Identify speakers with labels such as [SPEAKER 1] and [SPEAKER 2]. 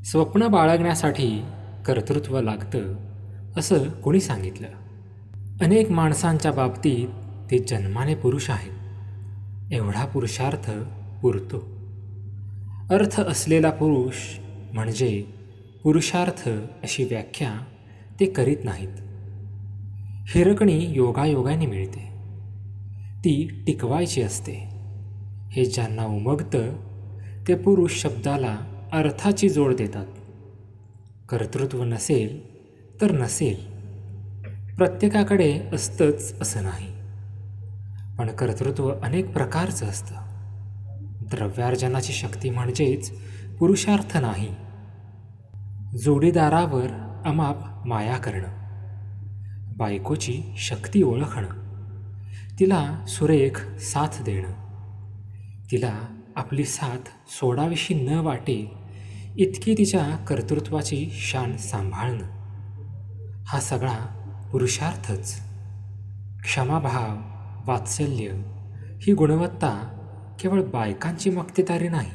[SPEAKER 1] स्वप्न बाळगण्यासाठी कर्तृत्व लागतं असं कोणी सांगितलं? अनेक माणसांच्या बाबतीत ते जन्माने पुरुष आहेत. एवढा पुरुषार्थ पुरतो. अर्थ असलेला पुरुष म्हणजे पुरुषार्थ अशी व्याख्या ते करीत नाहीत. हिरकणी योगायोगाने मिळते, ती टिकवायची असते. हे ज्यांना उमगतं ते पुरुष शब्दाला अर्थाची जोड देतात. कर्तृत्व नसेल तर नसेल, प्रत्येकाकडे असतंच असं नाही. पण कर्तृत्व अनेक प्रकारचं असतं. द्रव्यार्जनाची शक्ती म्हणजेच पुरुषार्थ नाही. जोडीदारावर अमाप माया करणं, बायकोची शक्ती ओळखणं, तिला सुरेख साथ देणं, तिला आपली साथ सोडावीशी न वाटेल इतकी तिच्या कर्तृत्वाची शान सांभाळणं, हा सगळा पुरुषार्थच. क्षमाभाव, वात्सल्य ही गुणवत्ता केवळ बायकांची मक्तेदारी नाही,